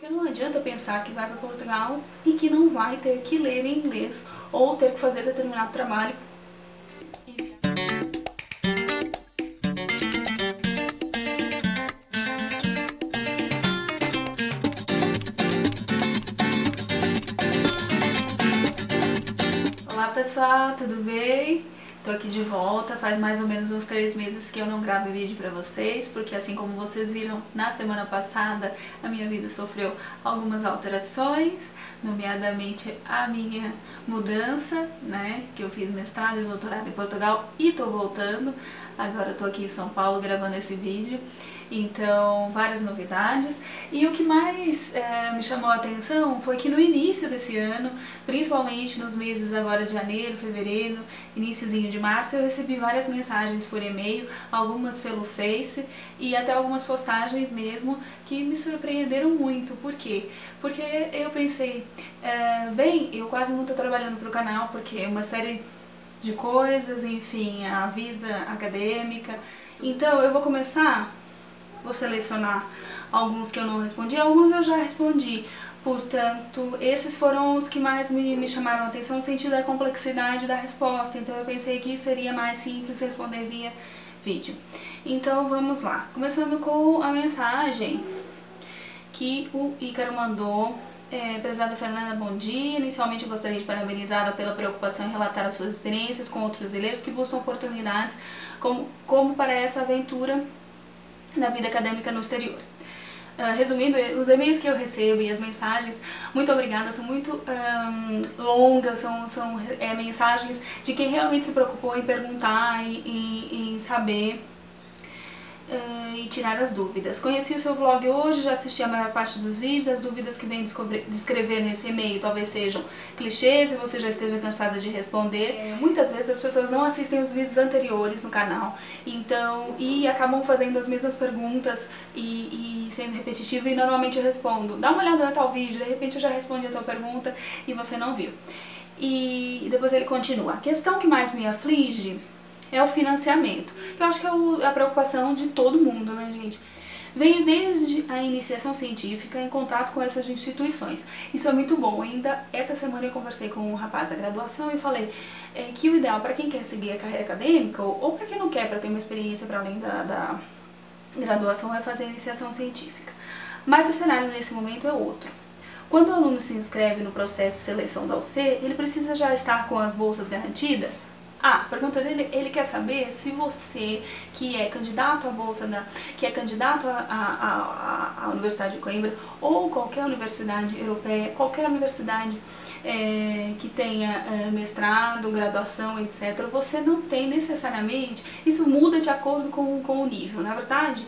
Porque não adianta pensar que vai para Portugal e que não vai ter que ler em inglês ou ter que fazer determinado trabalho. Olá pessoal, tudo bem? Tô aqui de volta, faz mais ou menos uns 3 meses que eu não gravo vídeo pra vocês, porque assim como vocês viram na semana passada, a minha vida sofreu algumas alterações, nomeadamente a minha mudança, né, que eu fiz mestrado e doutorado em Portugal e tô voltando, agora eu tô aqui em São Paulo gravando esse vídeo, então várias novidades. E o que mais me chamou a atenção foi que no início desse ano, principalmente nos meses agora de janeiro, fevereiro, iniciozinho de março, eu recebi várias mensagens por e-mail, algumas pelo Face e até algumas postagens mesmo que me surpreenderam muito. Por quê? Porque eu pensei, bem, eu quase não estou trabalhando para o canal porque é uma série de coisas, enfim, a vida acadêmica. Então eu vou selecionar alguns que eu não respondi, alguns eu já respondi. Portanto, esses foram os que mais me chamaram a atenção no sentido da complexidade da resposta. Então eu pensei que seria mais simples responder via vídeo. Então vamos lá. Começando com a mensagem que o Ícaro mandou. Prezada Fernanda, bom dia. Inicialmente eu gostaria de parabenizá-la pela preocupação em relatar as suas experiências com outros brasileiros que buscam oportunidades como para essa aventura na vida acadêmica no exterior. Resumindo, os e-mails que eu recebo e as mensagens, muito obrigada, são muito longas, são mensagens de quem realmente se preocupou em perguntar e em saber e tirar as dúvidas. Conheci o seu vlog hoje, já assisti a maior parte dos vídeos, as dúvidas que vem descrever nesse e-mail talvez sejam clichês e você já esteja cansada de responder. Muitas vezes as pessoas não assistem os vídeos anteriores no canal, então, e acabam fazendo as mesmas perguntas e sendo repetitivo, e normalmente eu respondo, dá uma olhada no tal vídeo, de repente eu já respondi a tua pergunta e você não viu. E depois ele continua, a questão que mais me aflige é o financiamento. Eu acho que é a preocupação de todo mundo, né, gente? Venho desde a iniciação científica em contato com essas instituições. Isso é muito bom. Ainda essa semana eu conversei com um rapaz da graduação e falei que o ideal para quem quer seguir a carreira acadêmica ou para quem não quer, para ter uma experiência para além da graduação, é fazer a iniciação científica. Mas o cenário nesse momento é outro. Quando o aluno se inscreve no processo de seleção da UC, ele precisa já estar com as bolsas garantidas? A pergunta dele, ele quer saber se você, que é candidato à bolsa, que é candidato à Universidade de Coimbra ou qualquer universidade europeia, qualquer universidade que tenha mestrado, graduação, etc., você não tem necessariamente, isso muda de acordo com o nível. Na verdade,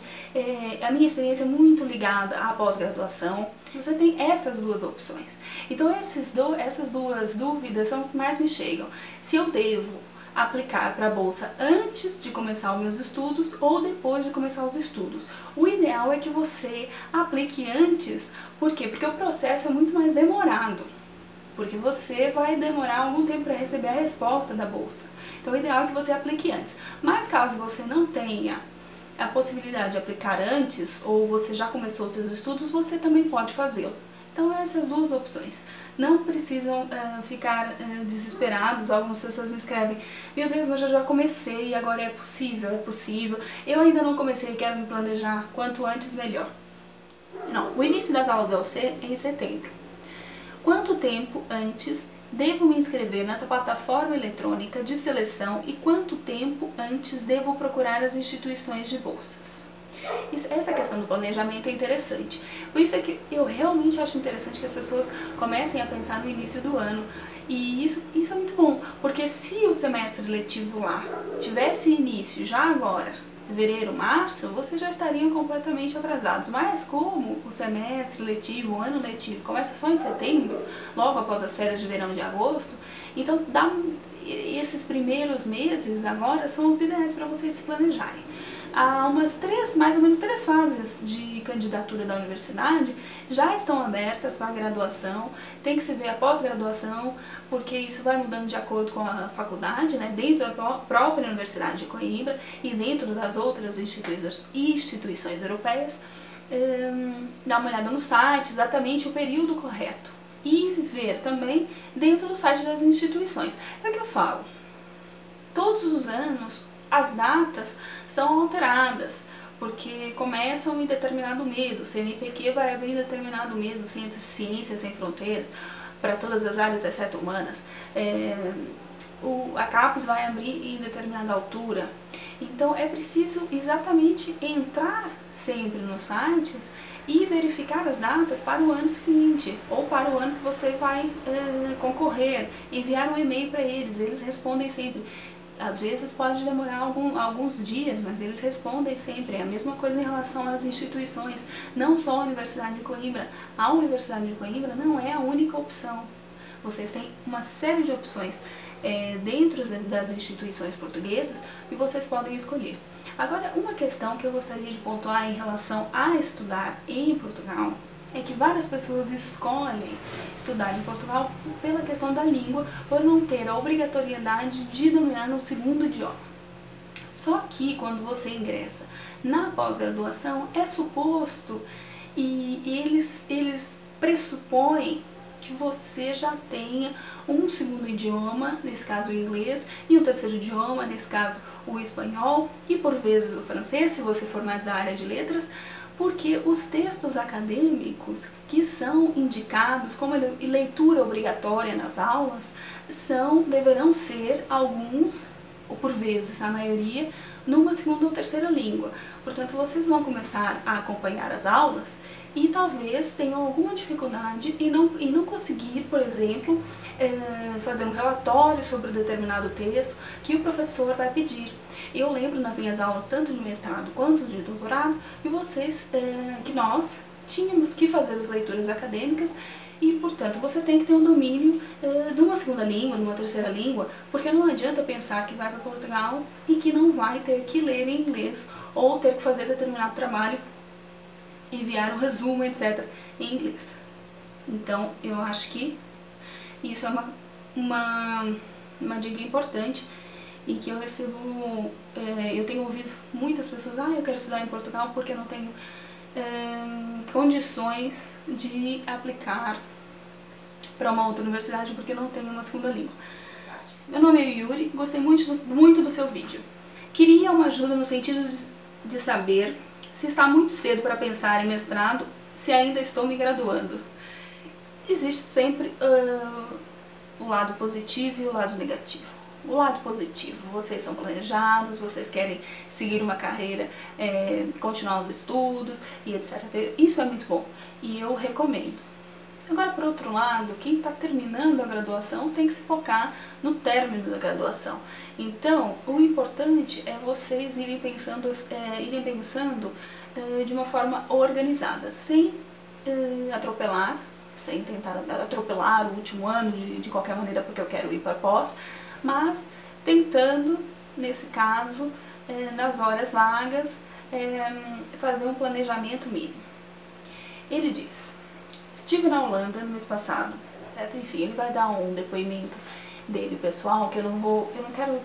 a minha experiência é muito ligada à pós-graduação. Você tem essas duas opções. Então essas duas dúvidas são o que mais me chegam. Se eu devo aplicar para a bolsa antes de começar os meus estudos ou depois de começar os estudos. O ideal é que você aplique antes. Por quê? Porque o processo é muito mais demorado. Porque você vai demorar algum tempo para receber a resposta da bolsa. Então o ideal é que você aplique antes. Mas caso você não tenha a possibilidade de aplicar antes, ou você já começou os seus estudos, você também pode fazê-lo. Então essas duas opções. Não precisam ficar desesperados. Algumas pessoas me escrevem, meu Deus, mas eu já comecei, agora é possível. Eu ainda não comecei, quero me planejar, quanto antes melhor. Não, o início das aulas da UC é em setembro. Quanto tempo antes devo me inscrever na plataforma eletrônica de seleção e quanto tempo antes devo procurar as instituições de bolsas? Essa questão do planejamento é interessante. Por isso é que eu realmente acho interessante que as pessoas comecem a pensar no início do ano. E isso é muito bom, porque se o semestre letivo lá tivesse início já agora, fevereiro, março, vocês já estariam completamente atrasados. Mas como o semestre letivo, o ano letivo, começa só em setembro, logo após as férias de verão de agosto, então esses primeiros meses agora são os ideais para vocês se planejarem. Há mais ou menos 3 fases de candidatura da universidade já estão abertas para a graduação. Tem que se ver a pós-graduação, porque isso vai mudando de acordo com a faculdade, né? Desde a própria Universidade de Coimbra e dentro das outras instituições europeias. dar uma olhada no site, exatamente o período correto. E ver também dentro do site das instituições. É o que eu falo. Todos os anos as datas são alteradas, porque começam em determinado mês. O CNPq vai abrir em determinado mês, o Centro de Ciências Sem Fronteiras, para todas as áreas exceto humanas. A CAPES vai abrir em determinada altura. Então é preciso exatamente entrar sempre nos sites e verificar as datas para o ano seguinte, ou para o ano que você vai concorrer, enviar um e-mail para eles, eles respondem sempre. Às vezes pode demorar alguns dias, mas eles respondem sempre. É a mesma coisa em relação às instituições, não só a Universidade de Coimbra. A Universidade de Coimbra não é a única opção. Vocês têm uma série de opções dentro das instituições portuguesas e vocês podem escolher. Agora, uma questão que eu gostaria de pontuar em relação a estudar em Portugal é que várias pessoas escolhem estudar em Portugal pela questão da língua, por não ter a obrigatoriedade de dominar um segundo idioma. Só que quando você ingressa na pós-graduação, é suposto e eles pressupõem que você já tenha um segundo idioma, nesse caso o inglês, e um terceiro idioma, nesse caso o espanhol, e por vezes o francês, se você for mais da área de letras, porque os textos acadêmicos que são indicados como leitura obrigatória nas aulas deverão ser alguns, ou por vezes a maioria, numa segunda ou terceira língua. Portanto, vocês vão começar a acompanhar as aulas e talvez tenham alguma dificuldade em não conseguir, por exemplo, fazer um relatório sobre determinado texto que o professor vai pedir. Eu lembro nas minhas aulas, tanto de mestrado quanto de doutorado, que nós tínhamos que fazer as leituras acadêmicas e, portanto, você tem que ter um domínio de uma segunda língua, de uma terceira língua, porque não adianta pensar que vai para Portugal e que não vai ter que ler em inglês ou ter que fazer determinado trabalho, enviar um resumo, etc., em inglês. Então, eu acho que isso é uma dica importante e que eu recebo, eu tenho ouvido muitas pessoas, eu quero estudar em Portugal porque eu não tenho condições de aplicar para uma outra universidade porque não tenho uma segunda língua. Meu nome é Yuri, gostei muito do seu vídeo. Queria uma ajuda no sentido de saber se está muito cedo para pensar em mestrado, se ainda estou me graduando. Existe sempre o lado positivo e o lado negativo. O lado positivo, vocês são planejados, vocês querem seguir uma carreira, continuar os estudos e etc. Isso é muito bom e eu recomendo. Agora, por outro lado, quem está terminando a graduação tem que se focar no término da graduação. Então, o importante é vocês irem pensando de uma forma organizada, sem atropelar, sem tentar atropelar o último ano de qualquer maneira porque eu quero ir para pós, mas tentando, nesse caso, nas horas vagas, fazer um planejamento mínimo. Ele diz: estive na Holanda no mês passado, certo? Enfim, ele vai dar um depoimento dele pessoal, que eu não quero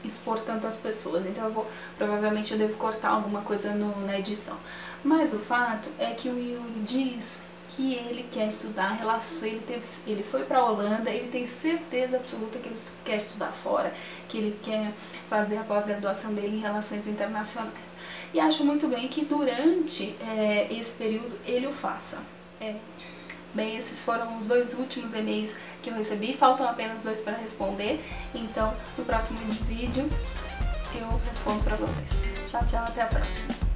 expor tanto as pessoas, então provavelmente eu devo cortar alguma coisa na edição. Mas o fato é que o Yuri diz que ele quer estudar relações, ele foi para a Holanda, ele tem certeza absoluta que ele quer estudar fora, que ele quer fazer a pós-graduação dele em relações internacionais. E acho muito bem que durante esse período ele o faça. Bem, esses foram os 2 últimos e-mails que eu recebi, faltam apenas 2 para responder, então no próximo vídeo eu respondo para vocês. Tchau, tchau, até a próxima!